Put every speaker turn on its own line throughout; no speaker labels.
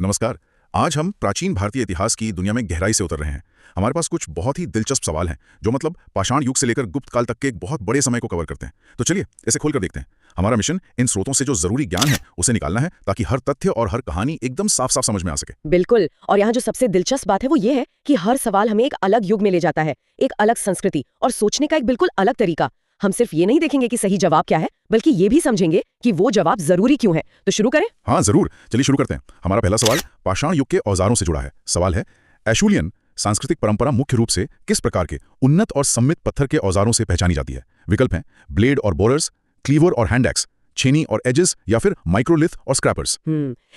नमस्कार। आज हम प्राचीन भारतीय इतिहास की दुनिया में गहराई से उतर रहे हैं। हमारे पास कुछ बहुत ही दिलचस्प सवाल हैं जो मतलब पाषाण युग से लेकर गुप्त काल तक के एक बहुत बड़े समय को कवर करते हैं। तो चलिए इसे खोलकर देखते हैं। हमारा मिशन इन स्रोतों से जो जरूरी ज्ञान है उसे निकालना है ताकि हर तथ्य और हर कहानी एकदम साफ साफ समझ में आ सके।
बिल्कुल। और यहाँ जो सबसे दिलचस्प बात है वो ये है कि हर सवाल हमें एक अलग युग में ले जाता है, एक अलग संस्कृति और सोचने का एक बिल्कुल अलग तरीका। हम सिर्फ ये नहीं देखेंगे कि सही जवाब क्या है, बल्कि ये भी समझेंगे कि वो जवाब जरूरी क्यों है। तो शुरू करें?
हाँ जरूर, चलिए शुरू करते हैं। हमारा पहला सवाल पाषाण युग के औजारों से जुड़ा है। सवाल है, एशुलियन सांस्कृतिक परंपरा मुख्य रूप से किस प्रकार के उन्नत और समृद्ध पत्थर के औजारों से पहचानी जाती है? विकल्प हैं ब्लेड और बोरर्स, क्लीवर और हैंड एक्स, छेनी और एजेस, या फिर माइक्रोलिथ और स्क्रैपर्स।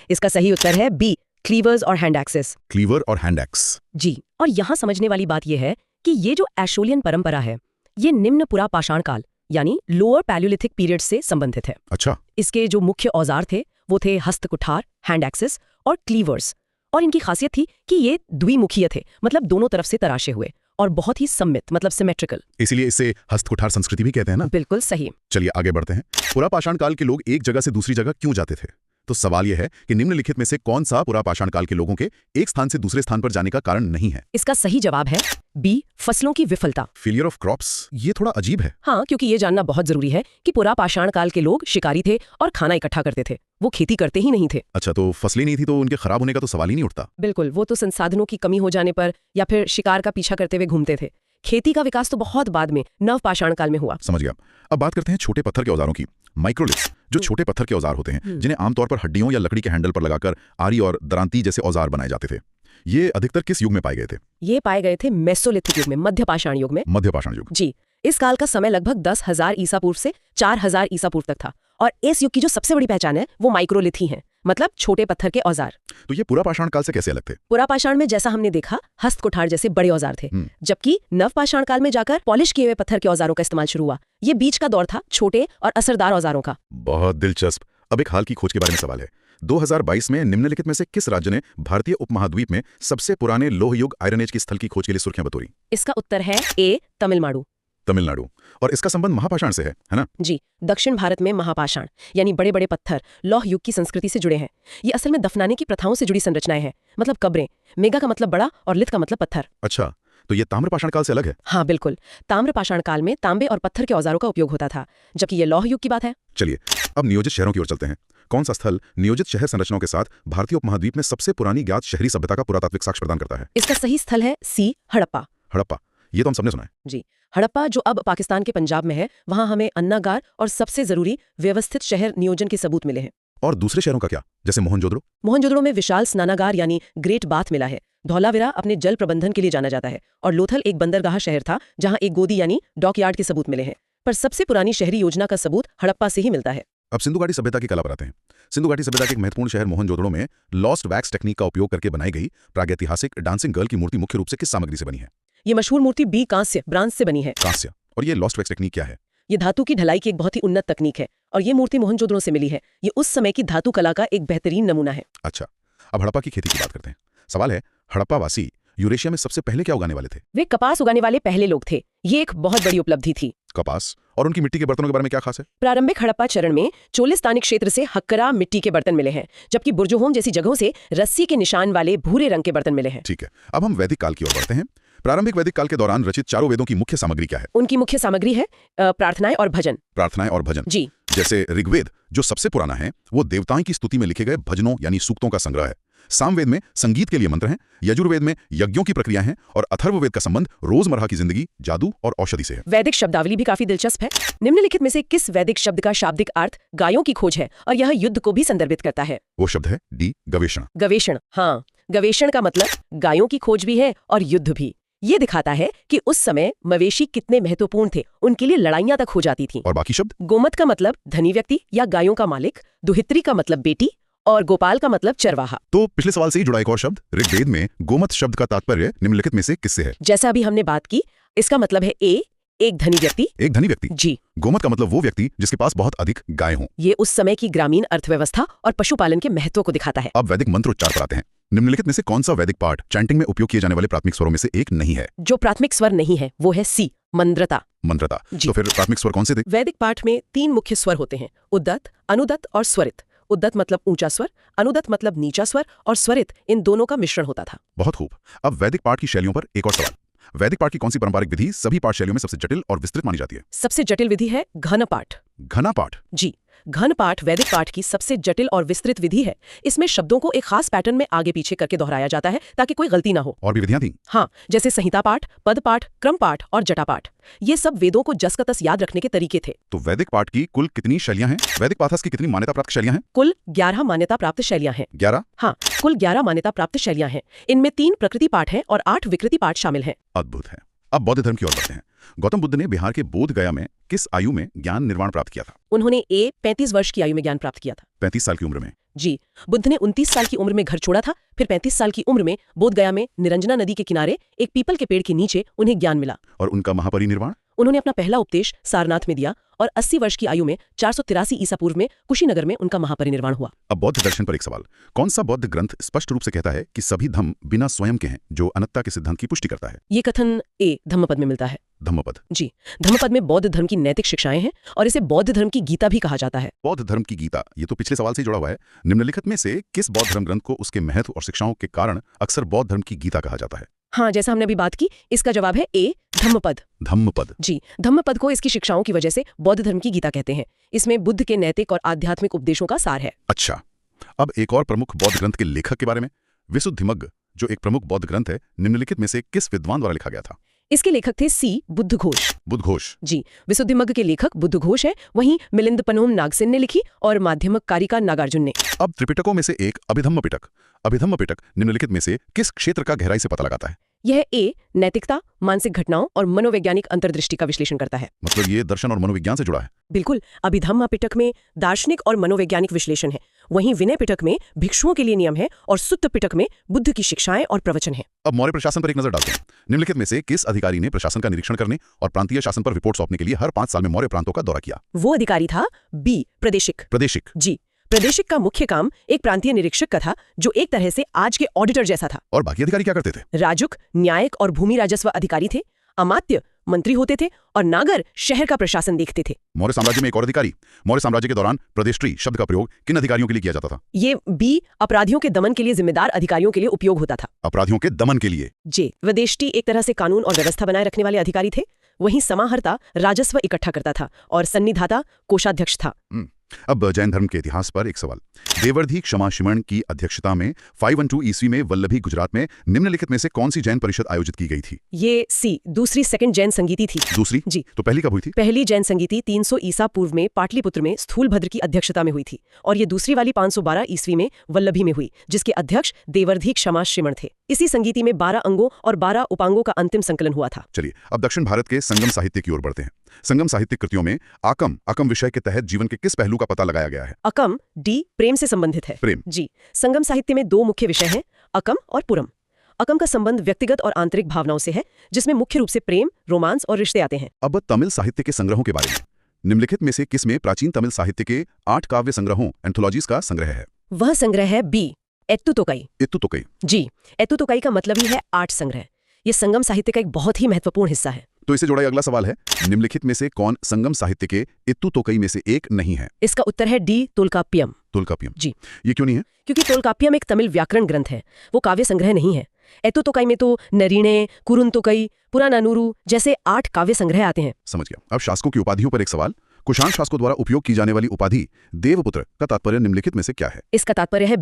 इसका सही उत्तर है बी, क्लीवर्स और हैंड एक्सेस।
क्लीवर और हैंड एक्स।
जी, और यहाँ समझने वाली बात यह है कि ये जो एशोलियन परंपरा है ये निम्न पुरा पाषाण काल यानी लोअर पैलियोलिथिक पीरियड से संबंधित है।
अच्छा।
इसके जो मुख्य औजार थे वो थे हस्तकुठार, हैंड एक्सेस और क्लीवर्स। और इनकी खासियत थी कि ये द्विमुखीय थे, मतलब दोनों तरफ से तराशे हुए, और बहुत ही सममित मतलब सिमेट्रिकल।
इसीलिए इसे हस्तकुठार संस्कृति भी कहते हैं ना?
बिल्कुल सही।
चलिए आगे बढ़ते हैं। पुरा पाषाण काल के लोग एक जगह से दूसरी जगह क्यों जाते थे? तो सवाल यह है कि निम्नलिखित में से कौन सा पुरा पाषाण काल के लोगों के एक स्थान से दूसरे स्थान पर जाने का कारण नहीं है?
इसका सही जवाब है बी, फसलों की विफलता।
Failure of crops. ये थोड़ा अजीब है।
हाँ, क्योंकि ये जानना बहुत जरूरी है कि पुरा पाषाण काल के लोग शिकारी थे और खाना इकट्ठा करते थे, वो खेती करते ही नहीं थे।
अच्छा, तो फसलें नहीं थी तो उनके खराब होने का तो सवाल ही नहीं उठता।
बिल्कुल, वो तो संसाधनों की कमी हो जाने पर या फिर शिकार का पीछा करते हुए घूमते थे। खेती का विकास तो बहुत बाद में नव पाषाण काल में हुआ।
समझ गया। अब बात करते हैं छोटे पत्थर के औजारों की, माइक्रोलिथ्स, जो छोटे पत्थर के औजार होते हैं जिन्हें आमतौर पर हड्डियों या लकड़ी के हैंडल पर लगाकर आरी और दरांती जैसे औजार बनाए जाते थे। ये अधिकतर किस युग में पाए गए थे?
ये पाए गए थे मेसोलिथिक युग में, मध्य पाषाण युग में।
मध्य पाषाण युग।
जी, इस काल का समय लगभग 10,000 ईसा पूर्व से 4,000 ईसा पूर्व तक था। और इस युग की जो सबसे बड़ी पहचान है वो माइक्रोलिथ ही है, मतलब छोटे पत्थर के औजार।
तो ये पुरा पाषाण काल से कैसे अलग थे?
पुरा पाषाण में जैसा हमने देखा हस्तकुठार जैसे बड़े औजार थे, जबकि नव पाषाण काल में जाकर पॉलिश किए हुए पत्थर के औजारों का इस्तेमाल शुरू हुआ। ये बीच का दौर था छोटे और असरदार औजारों का।
बहुत दिलचस्प। अब एक हाल की खोज के बारे में सवाल है। 2022 में निम्नलिखित में से किस राज्य ने भारतीय उपमहाद्वीप में सबसे पुराने लोह युग आयरन एज की स्थल की खोज के लिए सुर्खियां बटोरी?
इसका उत्तर है ए, तमिलनाडु।
तमिलनाडु। और इसका संबंध महापाषाण से है ना?
जी, दक्षिण भारत में महापाषाण यानी बड़े बड़े पत्थर लौह युग की संस्कृति से जुड़े हैं। ये असल में दफनाने की प्रथाओं से जुड़ी संरचनाएं हैं, मतलब कब्रें। मेगा का मतलब बड़ा और लिथ का मतलब पत्थर।
अच्छा, तो ये ताम्रपाषाण काल से अलग है?
हाँ बिल्कुल, ताम्रपाषाण काल में तांबे और पत्थर के औजारों का उपयोग होता था, जबकि ये लौह युग की बात है।
चलिए अब नियोजित शहरों की ओर चलते हैं। कौन सा स्थल नियोजित शहर संरचनाओं के साथ भारतीय उपमहाद्वीप में सबसे पुरानी ज्ञात शहरी सभ्यता का पुरातात्विक साक्ष्य प्रदान करता है?
इसका सही स्थल है सी, हड़प्पा।
हड़प्पा, ये तो हम सबने सुना है।
जी, हड़प्पा जो अब पाकिस्तान के पंजाब में है, वहां हमें अन्नागार और सबसे जरूरी व्यवस्थित शहर नियोजन के सबूत मिले हैं।
और दूसरे शहरों का क्या, जैसे मोहनजोदड़ो?
मोहनजोदड़ो में विशाल स्नानागार यानी ग्रेट बाथ मिला है। धौलावीरा अपने जल प्रबंधन के लिए जाना जाता है, और लोथल एक बंदरगाह शहर था जहां एक गोदी यानी डॉकयार्ड के सबूत मिले हैं। पर सबसे पुरानी शहरी योजना का सबूत हड़प्पा से ही मिलता है।
अब सिंधु घाटी सभ्यता की कला पर आते हैं। सिंधु घाटी सभ्यता के एक महत्वपूर्ण शहर मोहनजोदड़ो में लॉस्ट वैक्स टेक्निक का उपयोग करके बनाई गई प्रागैतिहासिक डांसिंग गर्ल की मूर्ति मुख्य रूप से किस सामग्री से बनी है?
ये मशहूर मूर्ति बी, कांस्य, ब्रांज से बनी है।
कांस्य। और ये लॉस्ट वैक्स टेक्निक क्या है?
ये धातु की ढलाई की एक बहुत ही उन्नत तकनीक है, और ये मूर्ति मोहनजोदड़ो से मिली है। ये उस समय की धातु कला का एक बेहतरीन नमूना है।
अच्छा, अब हड़प्पा की खेती की बात करते हैं। सवाल है, हड़प्पा वासी यूरेशिया में सबसे पहले क्या उगाने वाले थे?
वे कपास उगाने वाले पहले लोग थे। ये एक बहुत बड़ी उपलब्धि थी।
कपास। और उनकी मिट्टी के बर्तनों के बारे में क्या खास है?
प्रारंभिक हड़प्पा चरण में चोलिस्तानी क्षेत्र से हक्करा मिट्टी के बर्तन मिले हैं, जबकि बुर्जुहोम जैसी जगहों से रस्सी के निशान वाले भूरे रंग के बर्तन मिले हैं।
ठीक है, अब हम वैदिक काल की ओर बढ़ते हैं। प्रारंभिक वैदिक काल के दौरान रचित चारों वेदों की मुख्य सामग्री क्या है?
उनकी मुख्य सामग्री है प्रार्थनाएं और भजन।
प्रार्थनाएं और भजन।
जी,
जैसे ऋग्वेद जो सबसे पुराना है वो देवताओं की स्तुति में लिखे गए भजनों यानी सूक्तों का संग्रह है। सामवेद में संगीत के लिए मंत्र हैं, यजुर्वेद में यज्ञों की प्रक्रिया है, और अथर्ववेद का संबंध रोजमर्रा की जिंदगी, जादू और औषधि से है।
वैदिक शब्दावली भी काफी दिलचस्प है। निम्नलिखित में से किस वैदिक शब्द का शाब्दिक अर्थ गायों की खोज है, और यह युद्ध को भी संदर्भित करता है?
वो शब्द है डी, गवेषण।
गवेषण। हाँ, गवेषण का मतलब गायों की खोज भी है और युद्ध भी। ये दिखाता है कि उस समय मवेशी कितने महत्वपूर्ण थे, उनके लिए लड़ाइयां तक हो जाती थीं।
और बाकी शब्द?
गोमत का मतलब धनी व्यक्ति या गायों का मालिक, दुहित्री का मतलब बेटी, और गोपाल का मतलब चरवाहा।
तो पिछले सवाल से ही जुड़ा एक और शब्द, ऋग्वेद में गोमत शब्द का तात्पर्य निम्नलिखित में से किससे है?
जैसा अभी हमने बात की, इसका मतलब है ए, एक धनी व्यक्ति।
एक धनी व्यक्ति।
जी।
गोमत का मतलब वो व्यक्ति जिसके पास बहुत अधिक गाय हों।
ये उस समय की ग्रामीण अर्थव्यवस्था और पशुपालन के महत्व को दिखाता है।
अब वैदिक मंत्रोच्चार पर आते हैं। निम्नलिखित में से कौन सा वैदिक पाठ चैंटिंग में उपयोग किए जाने वाले प्राथमिक स्वरों में से एक नहीं है?
जो प्राथमिक स्वर नहीं है वो है सी, मंद्रता।
मंत्रता। तो फिर प्राथमिक स्वर कौन से थे?
वैदिक पाठ में 3 मुख्य स्वर होते हैं, उद्दत, अनुदत्त और स्वरित। उद्दत मतलब ऊंचा स्वर, अनुदत मतलब नीचा स्वर और स्वरित इन दोनों का मिश्रण होता था।
बहुत खूब। अब वैदिक पाठ की शैलियों पर एक और सवाल। वैदिक पाठ की कौन सी पारंपरिक विधि सभी पाठ शैलियों में सबसे जटिल और विस्तृत मानी जाती है?
सबसे जटिल विधि है घन पाठ।
घना पाठ?
जी, घन पाठ वैदिक पाठ की सबसे जटिल और विस्तृत विधि है। इसमें शब्दों को एक खास पैटर्न में आगे पीछे करके दोहराया जाता है ताकि कोई गलती ना हो।
और भी विधियां थी?
हाँ, जैसे संहिता पाठ, पद पाठ, क्रम पाठ और जटा पाठ। ये सब वेदों को जस का तस याद रखने के तरीके थे।
तो वैदिक पाठ की कुल कितनी शैलियां हैं? वैदिक पाठस की कितनी मान्यता प्राप्त शैलियां हैं?
कुल 11 मान्यता प्राप्त शैलियां हैं।
11?
हाँ, कुल 11 मान्यता प्राप्त शैलियां हैं। इनमें 3 प्रकृति पाठ हैं और 8 विकृति पाठ शामिल हैं।
अद्भुत है। अब बौद्ध धर्म की ओर बढ़ते हैं। गौतम बुद्ध ने बिहार के बोध गया में किस आयु में ज्ञान निर्वाण प्राप्त किया था?
उन्होंने 35 वर्ष की आयु में ज्ञान प्राप्त किया था।
35 साल की उम्र में?
जी, बुद्ध ने 29 साल की उम्र में घर छोड़ा था। फिर 35 साल की उम्र में बोध गया में निरंजना नदी के किनारे एक पीपल के पेड़ के नीचे उन्हें ज्ञान मिला।
और उनका महापरिनिर्वाण?
उन्होंने अपना पहला उपदेश सारनाथ में दिया और 80 वर्ष की आयु में 483 ईसा पूर्व में कुशीनगर में उनका महापरिनिर्वाण हुआ।
अब बौद्ध दर्शन पर एक सवाल। कौन सा बौद्ध ग्रंथ स्पष्ट रूप से कहता है कि सभी धम्म बिना स्वयं के हैं, जो अनंतता के सिद्धांत की पुष्टि करता है?
ये कथन धम्मपद में मिलता है।
धम्मपद?
जी, धम्मपद में बौद्ध धर्म की नैतिक शिक्षाएं हैं और इसे बौद्ध धर्म की गीता भी कहा जाता है।
बौद्ध धर्म की गीता, ये तो पिछले सवाल से जुड़ा हुआ है। निम्नलिखित में से किस बौद्ध धर्म ग्रंथ को उसके महत्व और शिक्षाओं के कारण अक्सर बौद्ध धर्म की गीता कहा जाता है?
हाँ, जैसा हमने अभी बात की, इसका जवाब है धम्मपद।
धम्मपद?
जी, धम्मपद को इसकी शिक्षाओं की वजह से बौद्ध धर्म की गीता कहते हैं। इसमें बुद्ध के नैतिक और आध्यात्मिक उपदेशों का सार है।
अच्छा, अब एक और प्रमुख बौद्ध ग्रंथ के लेखक के बारे में। विसुद्धिमग्ग, जो एक प्रमुख बौद्ध ग्रंथ है, निम्नलिखित में से किस विद्वान द्वारा लिखा गया था?
इसके लेखक थे बुद्धघोष।
बुद्धघोष?
जी, विसुद्धिमग्ग के लेखक बुद्धघोष है। वहीं मिलिंद पनोम नागसेन ने लिखी और माध्यमक कारिका नागार्जुन ने।
अब त्रिपिटकों में से एक अभिधम्म पिटक। अभिधम्म पिटक निम्नलिखित में से किस क्षेत्र का गहराई से पता लगाता है?
यह नैतिकता, मानसिक घटनाओं और मनोवैज्ञानिक अंतर्दृष्टि का विश्लेषण करता है।
मतलब ये दर्शन और मनोविज्ञान से जुड़ा है?
बिल्कुल। अभिधम्म पिटक में दार्शनिक और मनोवैज्ञानिक विश्लेषण है। वहीं विनय पिटक में भिक्षुओं के लिए नियम है और सुत्त पिटक में बुद्ध की शिक्षाएं और प्रवचन है।
अब मौर्य प्रशासन पर एक नजर डालते हैं। निम्नलिखित में से किस अधिकारी ने प्रशासन का निरीक्षण करने और प्रांतीय शासन पर रिपोर्ट सौंपने के लिए हर 5 साल में मौर्य प्रांतों का दौरा किया?
वो अधिकारी था प्रदेशिक।
प्रदेशिक?
जी, प्रदेशिक का मुख्य काम एक प्रांतीय निरीक्षक का था, जो एक तरह से आज के ऑडिटर जैसा था।
और बाकी अधिकारी क्या करते थे?
राजुक, न्यायिक और भूमि राजस्व अधिकारी थे। अमात्य मंत्री होते थे और नागर शहर का प्रशासन देखते थे।
मौर्य साम्राज्य में एक और अधिकारी। मौर्य साम्राज्य के दौरान प्रदेष्ट्री शब्द का प्रयोग किन अधिकारियों के लिए किया जाता था?
ये अपराधियों के दमन के लिए जिम्मेदार अधिकारियों के लिए उपयोग होता था।
अपराधियों के दमन के लिए?
जी, वदेष्टि एक तरह से कानून और व्यवस्था बनाए रखने वाले अधिकारी थे। वहीं समाहर्ता राजस्व इकट्ठा करता था और सन्निधाता कोषाध्यक्ष था।
अब जैन धर्म के इतिहास पर एक सवाल। देवर्धि क्षमा शिमण की अध्यक्षता में 512 ईस्वी में वल्लभी, गुजरात में निम्नलिखित में से कौन सी जैन परिषद आयोजित की गई थी?
ये दूसरी सेकंड जैन संगीति थी।
दूसरी?
जी।
तो पहली कब हुई थी?
पहली जैन संगीति 300 ईसा पूर्व में पाटलिपुत्र में स्थूलभद्र की अध्यक्षता में हुई थी और ये दूसरी वाली 512 ईस्वी में वल्लभी में हुई, जिसके अध्यक्ष देवर्धि क्षमा शिमण थे। इसी संगीति में 12 अंगों और 12 उपांगों का अंतिम संकलन हुआ था।
चलिए अब दक्षिण भारत के संगम साहित्य की ओर बढ़ते हैं। संगम साहित्यिक कृतियों में अकम विषय के तहत जीवन के किस पहलू का पता लगाया गया है?
अकम प्रेम से संबंधित है।
प्रेम?
जी, संगम साहित्य में 2 मुख्य विषय हैं, अकम और पुरम। अकम का संबंध व्यक्तिगत और आंतरिक भावनाओं से है, जिसमें मुख्य रूप से प्रेम, रोमांस और रिश्ते आते हैं।
अब तमिल साहित्य के संग्रहों के बारे में। निम्नलिखित में से किसमें प्राचीन तमिल साहित्य के 8 काव्य संग्रहों एंथोलॉजीज का संग्रह है?
वह संग्रह है एत्तुतोकई।
एत्तुतोकई?
जी, एत्तुतोकई का मतलब ही है 8 संग्रह। ये संगम साहित्य का एक बहुत ही महत्वपूर्ण हिस्सा है।
तो इसे जोड़ा अगला सवाल है, निम्नलिखित में से कौन संगम साहित्य के एत्तुतोकई में से एक नहीं है?
इसका उत्तर है तोल्काप्पियम।
तोल्काप्पियम?
जी।
ये क्यों नहीं है?
क्योंकि तोल्काप्पियम एक तमिल व्याकरण ग्रंथ है, वो काव्य संग्रह नहीं है। एत्तुतोकई में तो नरीणे, कुरुंतोकई, पुरानानुरु जैसे 8 काव्य संग्रह आते हैं।
समझ गया। अब शासकों की उपाधियों पर एक सवाल। कुषाण शासकों द्वारा उपयोग की जाने वाली उपाधि देवपुत्र का तात्पर्य निम्नलिखित में से क्या है?
इसका तात्पर्य है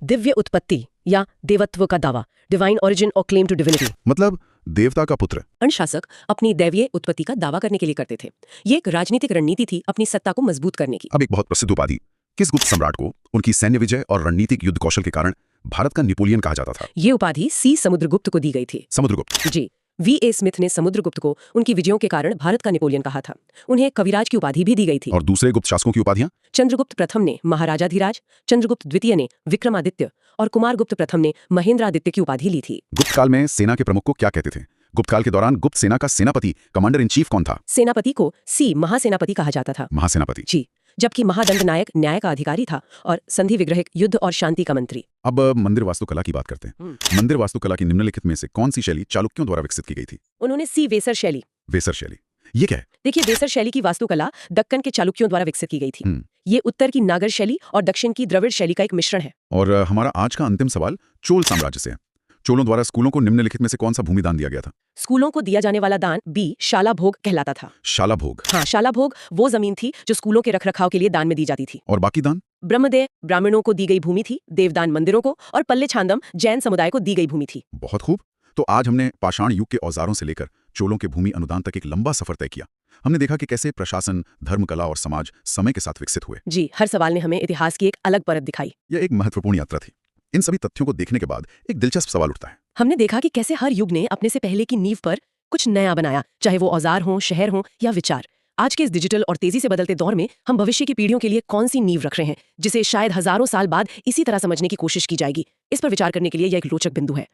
दिव्य उत्पत्ति या देवत्व का दावा, डिवाइन ओरिजिन और क्लेम टू डिविनिटी।
मतलब देवता का पुत्र।
अनुशासक अपनी दैवीय उत्पत्ति का दावा करने के लिए करते थे। ये एक राजनीतिक रणनीति थी अपनी सत्ता को मजबूत करने की।
अब एक बहुत प्रसिद्ध उपाधि, किस गुप्त सम्राट को उनकी सैन्य विजय और रणनीतिक युद्ध कौशल के कारण भारत का नेपोलियन कहा जाता था?
ये उपाधि समुद्रगुप्त को दी गई थी।
समुद्रगुप्त?
जी, V.A. स्मिथ ने समुद्रगुप्त को उनकी विजयों के कारण भारत का नेपोलियन कहा था। उन्हें कविराज की उपाधि भी दी गई थी।
और दूसरे गुप्त शासकों की उपाधियां?
चंद्रगुप्त प्रथम ने महाराजाधिराज, चंद्रगुप्त द्वितीय ने विक्रमादित्य और कुमारगुप्त प्रथम ने महेंद्रादित्य की उपाधि ली थी।
गुप्त काल में सेना के प्रमुख को क्या कहते थे? गुप्त काल के दौरान गुप्त सेना का सेनापति, कमांडर इन चीफ कौन था?
सेनापति को महासेनापति कहा जाता था।
महासेनापति?
जी, जबकि महादंड नायक न्याय का अधिकारी था और संधि विग्रहिक युद्ध और शांति का मंत्री।
अब मंदिर वास्तुकला की बात करते हैं। मंदिर वास्तुकला की निम्नलिखित में से कौन सी शैली चालुक्यों द्वारा विकसित की गई थी?
उन्होंने वेसर शैली।
वेसर शैली? ये क्या है?
देखिए, देसर शैली की वास्तुकला दक्कन के चालुक्यों द्वारा विकसित की गई थी। ये उत्तर की नागर शैली और दक्षिण की द्रविड़ शैली का एक मिश्रण है।
और हमारा आज का अंतिम सवाल चोल साम्राज्य से है। चोलों द्वारा स्कूलों को निम्नलिखित में से कौन सा भूमि दान दिया गया था?
स्कूलों को दिया जाने वाला दान बी शाला भोग कहलाता था।
शाला भोग।
हाँ, शाला भोग वो जमीन थी जो स्कूलों के रखरखाव के लिए दान में दी जाती थी।
और बाकी दान?
ब्रह्मदेव ब्राह्मणों को दी गई भूमि थी, देवदान मंदिरों को, और पल्ले छांदम जैन समुदाय को दी गई भूमि थी।
बहुत खूब। तो आज हमने पाषाण युग के औजारों से लेकर चोलों के भूमि अनुदान तक एक लंबा सफर तय किया। हमने देखा कि कैसे प्रशासन, धर्म, कला और समाज समय के साथ विकसित हुए।
जी, हर सवाल ने हमें इतिहास की एक अलग परत दिखाई।
यह एक महत्वपूर्ण यात्रा थी। इन सभी तथ्यों को देखने के बाद एक दिलचस्प सवाल उठता है।
हमने देखा कि कैसे हर युग ने अपने से पहले की नींव पर कुछ नया बनाया, चाहे वो औजार हों, शहर हों या विचार। आज के इस डिजिटल और तेजी से बदलते दौर में हम भविष्य की पीढ़ियों के लिए कौन सी नींव रख रहे हैं, जिसे शायद हजारों साल बाद इसी तरह समझने की कोशिश की जाएगी। इस पर विचार करने के लिए यह एक रोचक बिंदु है।